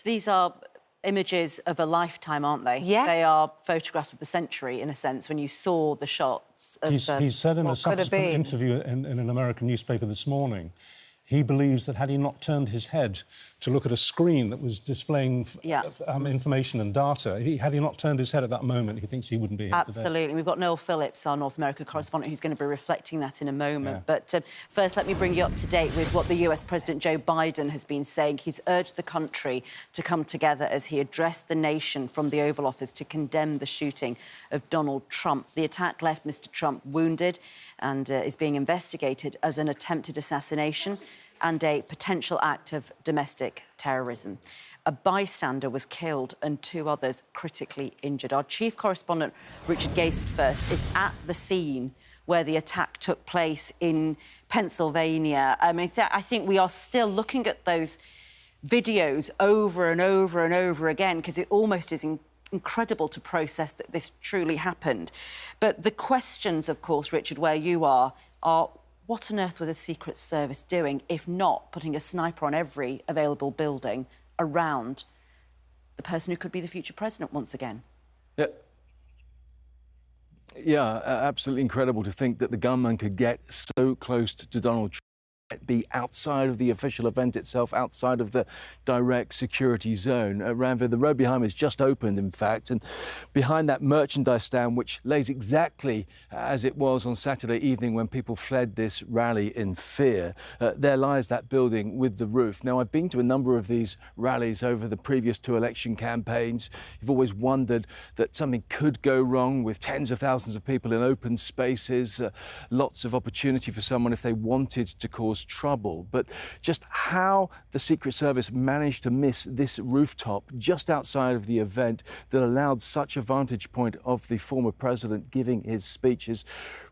So these are images of a lifetime, aren't they? Yes. They are photographs of the century, in a sense, when you saw the shots of He said in a subsequent interview in an American newspaper this morning, he believes that had he not turned his head to look at a screen that was displaying information and data, had he not turned his head at that moment, he thinks he wouldn't be here Absolutely. today. We've got Noel Phillips, our North American correspondent, who's going to be reflecting that in a moment. Yeah. But first, let me bring you up to date with what the US President Joe Biden has been saying. He's urged the country to come together as he addressed the nation from the Oval Office to condemn the shooting of Donald Trump. The attack left Mr. Trump wounded and is being investigated as an attempted assassination and a potential act of domestic terrorism. A bystander was killed and 2 others critically injured. Our chief correspondent, Richard Gaisford, first, is at the scene where the attack took place in Pennsylvania. I mean, I think we are still looking at those videos over and over and over again because it almost is incredible to process that this truly happened. But the questions, of course, Richard, where you are what on earth were the Secret Service doing, if not putting a sniper on every available building around the person who could be the future president once again? Yeah, absolutely incredible to think that the gunman could get so close to Donald Trump, be outside of the official event itself, outside of the direct security zone. Ranvir, the road behind me has just opened, in fact, and behind that merchandise stand, which lays exactly as it was on Saturday evening when people fled this rally in fear, there lies that building with the roof. Now, I've been to a number of these rallies over the previous 2 election campaigns. You've always wondered that something could go wrong with tens of thousands of people in open spaces, lots of opportunity for someone if they wanted to cause trouble. But just how the Secret Service managed to miss this rooftop just outside of the event that allowed such a vantage point of the former president giving his speech is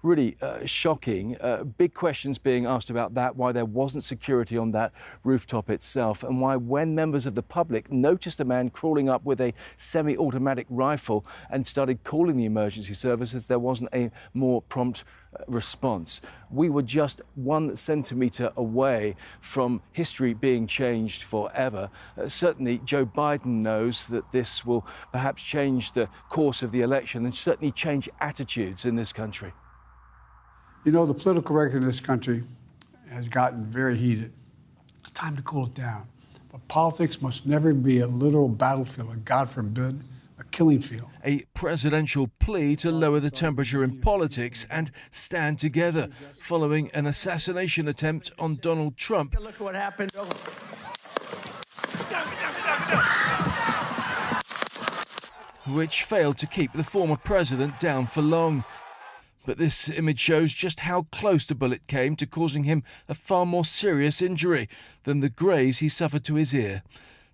really shocking. Big questions being asked about that, why there wasn't security on that rooftop itself, and why when members of the public noticed a man crawling up with a semi-automatic rifle and started calling the emergency services, there wasn't a more prompt response. We were just 1 centimetre away from history being changed forever. Certainly Joe Biden knows that this will perhaps change the course of the election and certainly change attitudes in this country. You know, the political record in this country has gotten very heated. It's time to cool it down. But politics must never be a literal battlefield, or God forbid, a killing field. A presidential plea to lower the temperature in politics and stand together following an assassination attempt on Donald Trump. Look at what happened. Which failed to keep the former president down for long. But this image shows just how close the bullet came to causing him a far more serious injury than the graze he suffered to his ear.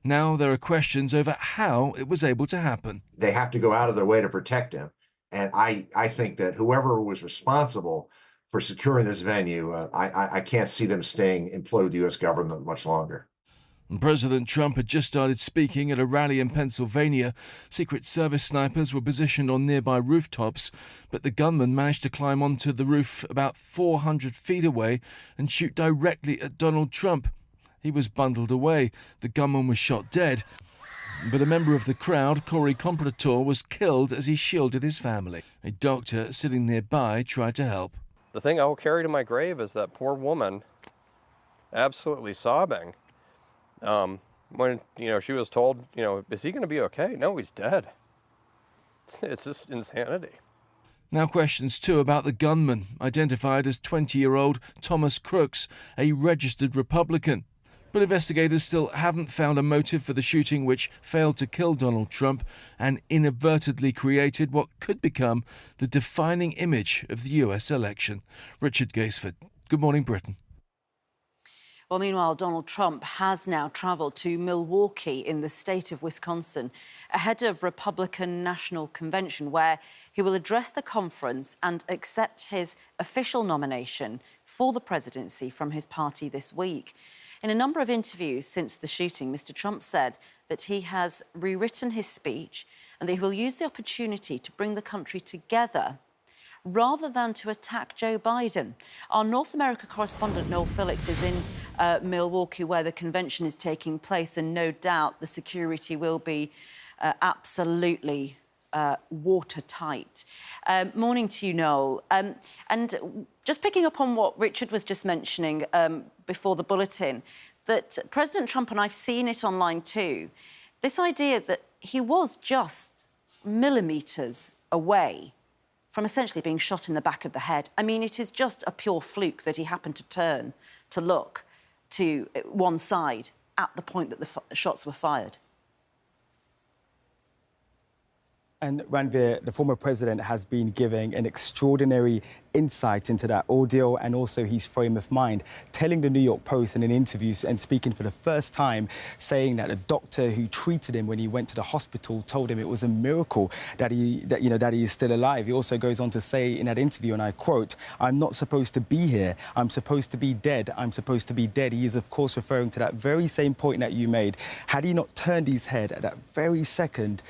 Now there are questions over how it was able to happen. They have to go out of their way to protect him. And I think that whoever was responsible for securing this venue, I can't see them staying employed with the U.S. government much longer. President Trump had just started speaking at a rally in Pennsylvania. Secret Service snipers were positioned on nearby rooftops, but the gunman managed to climb onto the roof about 400 feet away and shoot directly at Donald Trump. He was bundled away. The gunman was shot dead. But a member of the crowd, Corey Comprator, was killed as he shielded his family. A doctor sitting nearby tried to help. The thing I will carry to my grave is that poor woman absolutely sobbing. When, she was told, is he going to be okay? No, he's dead. It's just insanity. Now questions too about the gunman, identified as 20-year-old Thomas Crooks, a registered Republican. But investigators still haven't found a motive for the shooting which failed to kill Donald Trump and inadvertently created what could become the defining image of the US election. Richard Gaisford, Good Morning Britain. Well, meanwhile, Donald Trump has now travelled to Milwaukee in the state of Wisconsin ahead of Republican National Convention, where he will address the conference and accept his official nomination for the presidency from his party this week. In a number of interviews since the shooting, Mr. Trump said that he has rewritten his speech and that he will use the opportunity to bring the country together rather than to attack Joe Biden. Our North America correspondent, Noel Phillips, is in Milwaukee, where the convention is taking place, and no doubt the security will be absolutely watertight. Morning to you, Noel. And just picking up on what Richard was just mentioning before the bulletin, that President Trump, and I've seen it online too, this idea that he was just millimetres away from essentially being shot in the back of the head. I mean, it is just a pure fluke that he happened to turn to look to one side at the point that the shots were fired. And Ranveer, the former president has been giving an extraordinary insight into that ordeal and also his frame of mind, telling the New York Post in an interview and speaking for the first time, saying that a doctor who treated him when he went to the hospital told him it was a miracle that he is still alive. He also goes on to say in that interview, and I quote, "I'm not supposed to be here. I'm supposed to be dead. I'm supposed to be dead." He is, of course, referring to that very same point that you made. Had he not turned his head at that very second,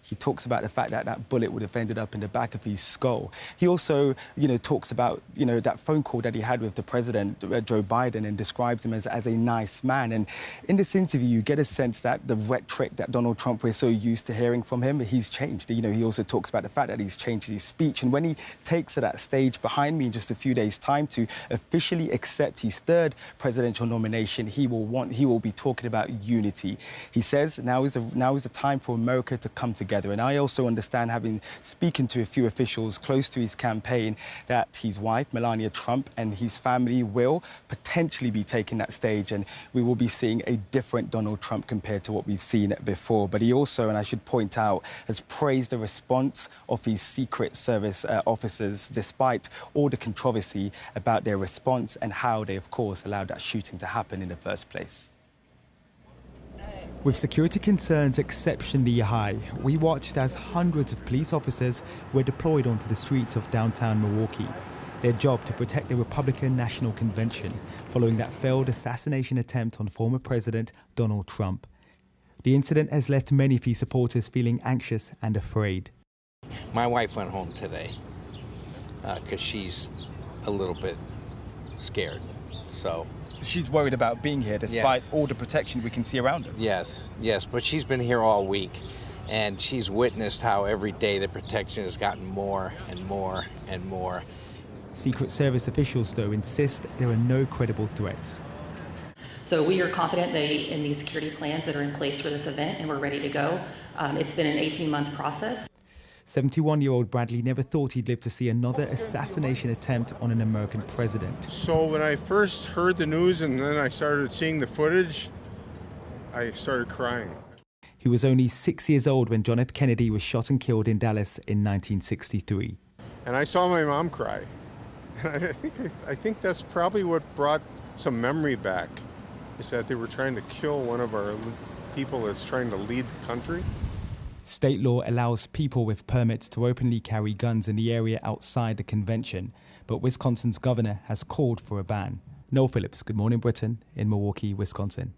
he talks about the fact that that bullet would have ended up in the back of his skull. He also, talks about, that phone call that he had with the president, Joe Biden, and describes him as a nice man. And in this interview, you get a sense that the rhetoric that Donald Trump we're so used to hearing from him, he's changed. He also talks about the fact that he's changed his speech. And when he takes to that stage behind me in just a few days' time to officially accept his third presidential nomination, he will be talking about unity. He says now is the time for America to come together. And I also understand, having spoken to a few officials close to his campaign, that his wife, Melania Trump, and his family will potentially be taking that stage, and we will be seeing a different Donald Trump compared to what we've seen before. But he also, and I should point out, has praised the response of his Secret Service officers, despite all the controversy about their response and how they, of course, allowed that shooting to happen in the first place. With security concerns exceptionally high, we watched as hundreds of police officers were deployed onto the streets of downtown Milwaukee, their job to protect the Republican National Convention following that failed assassination attempt on former President Donald Trump. The incident has left many of his supporters feeling anxious and afraid. My wife went home today because she's a little bit scared, so she's worried about being here despite all the protection we can see around us. Yes, but she's been here all week, and she's witnessed how every day the protection has gotten more and more and more. Secret Service officials, though, insist there are no credible threats. So we are confident in these security plans that are in place for this event, and we're ready to go. It's been an 18-month process. 71-year-old Bradley never thought he'd live to see another assassination attempt on an American president. So when I first heard the news and then I started seeing the footage, I started crying. He was only 6 years old when John F. Kennedy was shot and killed in Dallas in 1963. And I saw my mom cry. And I think that's probably what brought some memory back, is that they were trying to kill one of our people that's trying to lead the country. State law allows people with permits to openly carry guns in the area outside the convention, but Wisconsin's governor has called for a ban. Noel Phillips, Good Morning Britain, in Milwaukee, Wisconsin.